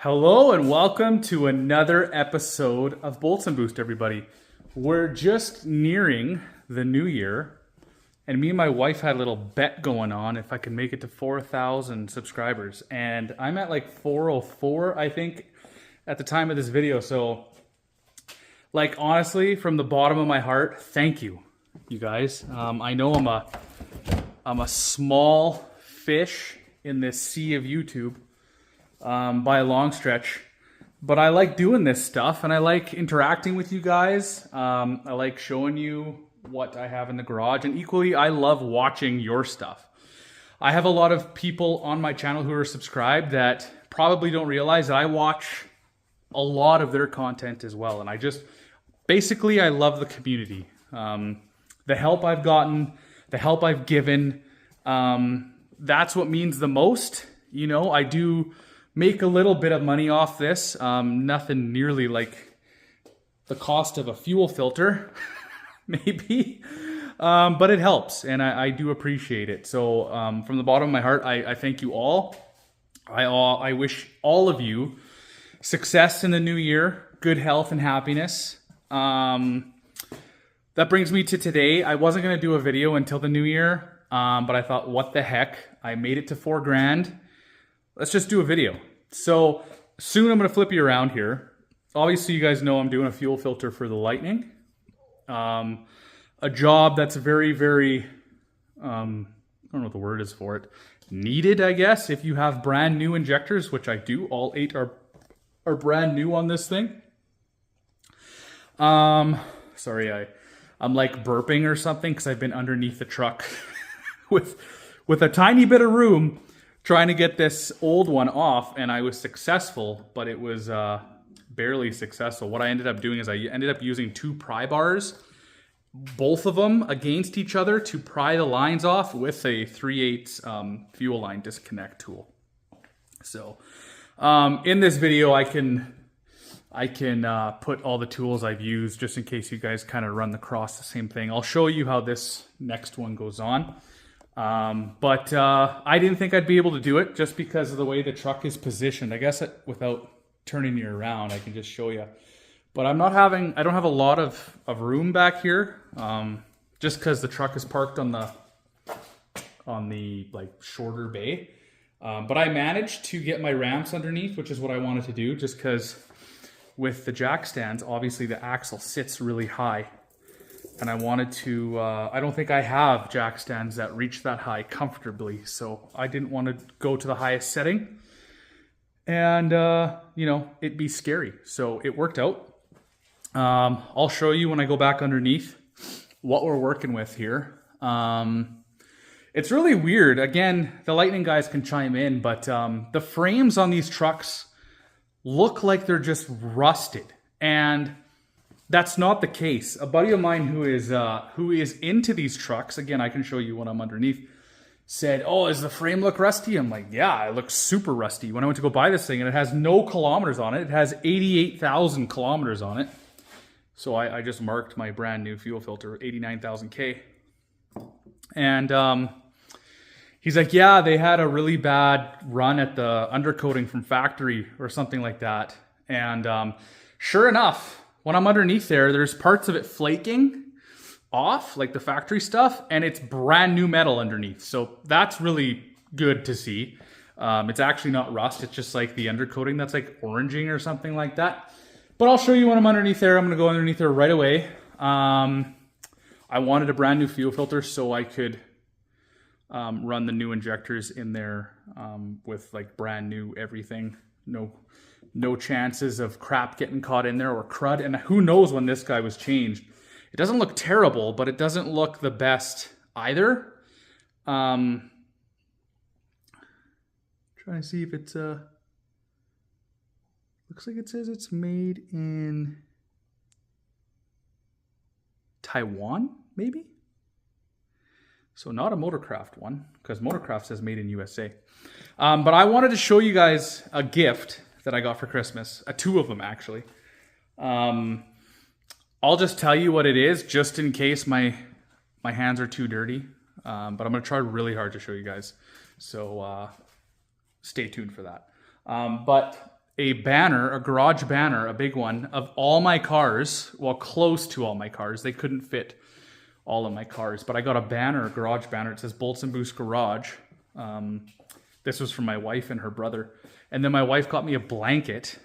Hello and welcome to another episode of Bolts and Boost, everybody. We're just nearing the new year, and me and my wife had a little bet going on if I could make it to 4,000 subscribers. And I'm at like 404, I think, at the time of this video. So, like, honestly, from the bottom of my heart, thank you, you guys. I know I'm a small fish in this sea of YouTube. By a long stretch, but I like doing this stuff and I like interacting with you guys. I like showing you what I have in the garage, and equally I love watching your stuff. I have a lot of people on my channel who are subscribed that probably don't realize that I watch a lot of their content as well, and I love the community. The help I've gotten, the help I've given, that's what means the most. You know, I do make a little bit of money off this. Nothing nearly like the cost of a fuel filter, maybe. But it helps, and I do appreciate it. So from the bottom of my heart, I thank you all. I wish all of you success in the new year, good health and happiness. That brings me to today. I wasn't going to do a video until the new year, but I thought, what the heck? I made it to $4,000. Let's just do a video. So soon I'm going to flip you around here. Obviously, you guys know I'm doing a fuel filter for the Lightning. A job that's very, very, I don't know what the word is for it, needed, I guess, if you have brand new injectors, which I do. All 8 are brand new on this thing. Sorry, I'm like burping or something because I've been underneath the truck with a tiny bit of room, trying to get this old one off, and I was successful, but it was barely successful. What I ended up doing is I ended up using 2 pry bars, both of them against each other, to pry the lines off with a 3/8 fuel line disconnect tool. So in this video, I can put all the tools I've used just in case you guys kind of run across the same thing. I'll show you how this next one goes on. But I didn't think I'd be able to do it just because of the way the truck is positioned. I guess without turning you around, I can just show you. But I don't have a lot of room back here, just because the truck is parked on the like shorter bay. But I managed to get my ramps underneath, which is what I wanted to do, just because with the jack stands, obviously the axle sits really high. And I wanted to, I don't think I have jack stands that reach that high comfortably. So I didn't want to go to the highest setting and, you know, it'd be scary. So it worked out. I'll show you when I go back underneath what we're working with here. It's really weird. Again, the Lightning guys can chime in, but the frames on these trucks look like they're just rusted. And that's not the case. A buddy of mine who is into these trucks, again, I can show you when I'm underneath, said, "Oh, does the frame look rusty?" I'm like, "Yeah, it looks super rusty." When I went to go buy this thing, and it has no kilometers on it, it has 88,000 kilometers on it. So I just marked my brand new fuel filter, 89,000 K. And he's like, "Yeah, they had a really bad run at the undercoating from factory or something like that." And sure enough, when I'm underneath there's parts of it flaking off, like the factory stuff, and it's brand new metal underneath. So that's really good to see. It's actually not rust. It's just like the undercoating that's like oranging or something like that. But I'll show you when I'm underneath there. I'm going to go underneath there right away. I wanted a brand new fuel filter so I could run the new injectors in there with like brand new everything. No chances of crap getting caught in there or crud. And who knows when this guy was changed. It doesn't look terrible, but it doesn't look the best either. Trying to see if it's looks like it says it's made in Taiwan, maybe? So not a Motorcraft one, because Motorcraft says made in USA. But I wanted to show you guys a gift that I got for Christmas. 2 of them, actually. I'll just tell you what it is, just in case my hands are too dirty. But I'm going to try really hard to show you guys. So stay tuned for that. But a banner, a garage banner, a big one, of all my cars, well, close to all my cars. They couldn't fit all of my cars, but I got a banner, a garage banner. It says Bolts and Boost Garage. This was from my wife and her brother. And then my wife got me a blanket.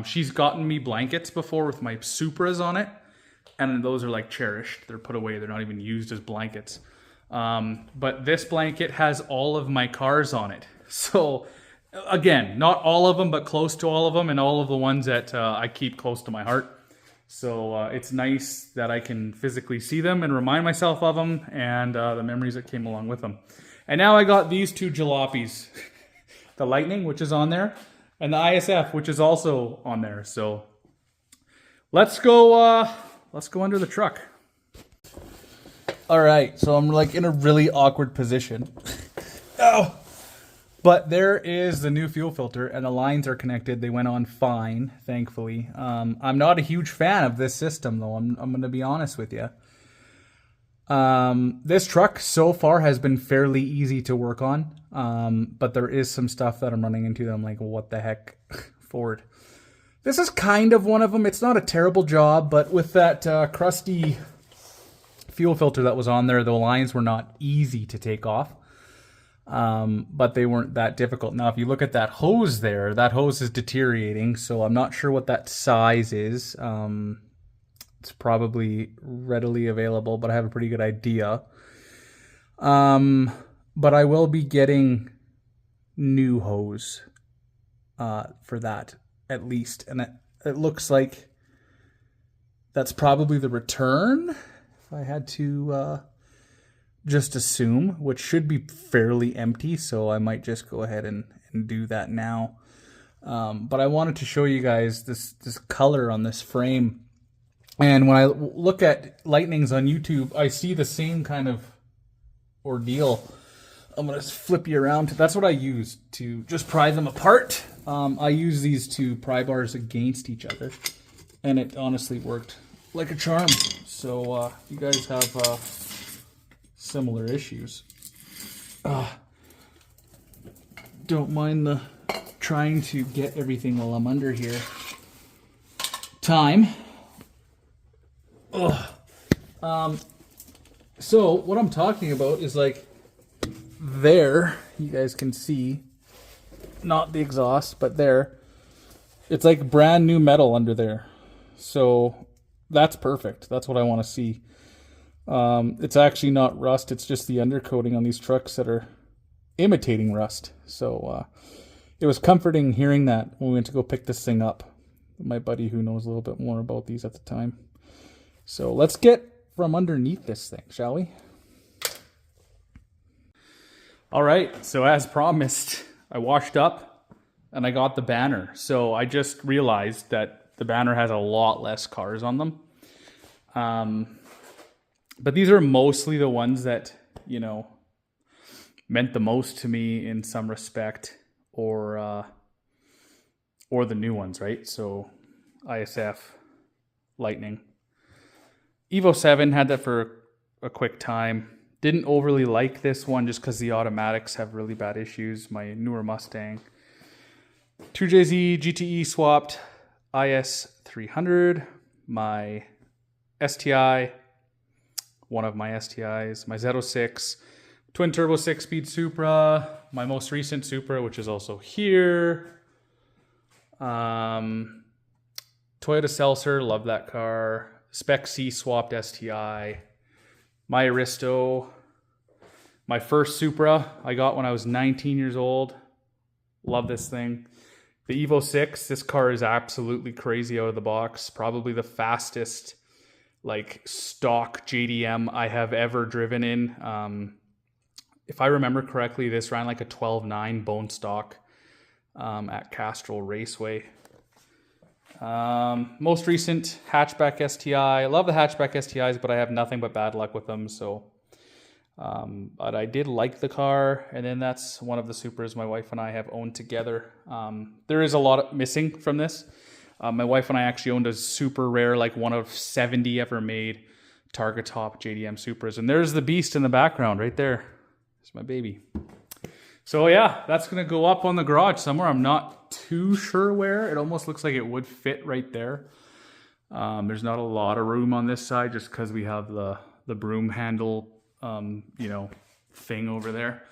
She's gotten me blankets before with my Supras on it. And those are like cherished. They're put away. They're not even used as blankets. But this blanket has all of my cars on it. So again, not all of them, but close to all of them, and all of the ones that I keep close to my heart. So it's nice that I can physically see them and remind myself of them and the memories that came along with them. And now I got these two jalopies. The Lightning, which is on there, and the ISF, which is also on there. So let's go under the truck. All right, so I'm like in a really awkward position. Oh! But there is the new fuel filter, and the lines are connected. They went on fine, thankfully. I'm not a huge fan of this system, though. I'm going to be honest with you. This truck so far has been fairly easy to work on, but there is some stuff that I'm running into that I'm like, what the heck, Ford. This is kind of one of them. It's not a terrible job, but with that crusty fuel filter that was on there, the lines were not easy to take off. But they weren't that difficult. Now, if you look at that hose there, that hose is deteriorating, so I'm not sure what that size is. It's probably readily available, but I have a pretty good idea. But I will be getting new hose for that, at least. And it looks like that's probably the return, if I had to just assume, which should be fairly empty, so I might just go ahead and do that now. But I wanted to show you guys this color on this frame. And when I look at Lightnings on YouTube, I see the same kind of ordeal. I'm going to flip you around. That's what I use to just pry them apart. I use these two pry bars against each other, and it honestly worked like a charm. So you guys have similar issues. Don't mind the trying to get everything while I'm under here. Time. So what I'm talking about is like there, you guys can see, not the exhaust, but there, it's like brand new metal under there. So that's perfect. That's what I want to see. It's actually not rust. It's just the undercoating on these trucks that are imitating rust. So it was comforting hearing that when we went to go pick this thing up. My buddy who knows a little bit more about these at the time. So let's get from underneath this thing, shall we? All right, so as promised, I washed up and I got the banner. So I just realized that the banner has a lot less cars on them. But these are mostly the ones that, you know, meant the most to me in some respect, or the new ones, right? So ISF, Lightning. Evo 7 had that for a quick time. Didn't overly like this one just because the automatics have really bad issues. My newer Mustang. 2JZ GTE swapped IS 300. My STI, one of my STIs. My Z06. Twin turbo 6-speed Supra. My most recent Supra, which is also here. Toyota Seltzer, love that car. Spec C swapped STI. My Aristo. My first Supra I got when I was 19 years old. Love this thing. The Evo 6, this car is absolutely crazy out of the box. Probably the fastest like stock JDM I have ever driven in. If I remember correctly, this ran like a 12.9 bone stock at Castrol Raceway. Most recent hatchback STI. I love the hatchback STIs, but I have nothing but bad luck with them. So, but I did like the car, and then that's one of the Supras my wife and I have owned together. There is a lot missing from this. My wife and I actually owned a super rare, like one of 70 ever made Targa Top JDM Supras, and there's the beast in the background right there. It's my baby. So yeah, that's gonna go up on the garage somewhere. I'm not too sure where. It almost looks like it would fit right there. There's not a lot of room on this side just because we have the broom handle, thing over there.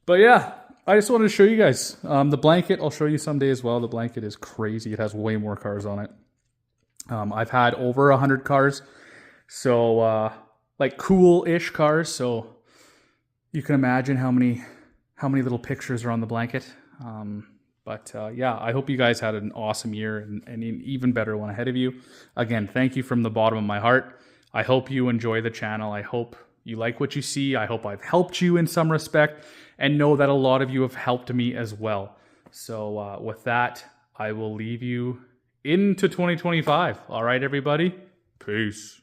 But yeah, I just wanted to show you guys. The blanket, I'll show you someday as well. The blanket is crazy. It has way more cars on it. I've had over 100 cars. So, like cool-ish cars. So you can imagine how many little pictures are on the blanket. Yeah, I hope you guys had an awesome year and an even better one ahead of you. Again, thank you from the bottom of my heart. I hope you enjoy the channel. I hope you like what you see. I hope I've helped you in some respect, and know that a lot of you have helped me as well. So with that, I will leave you into 2025. All right, everybody. Peace.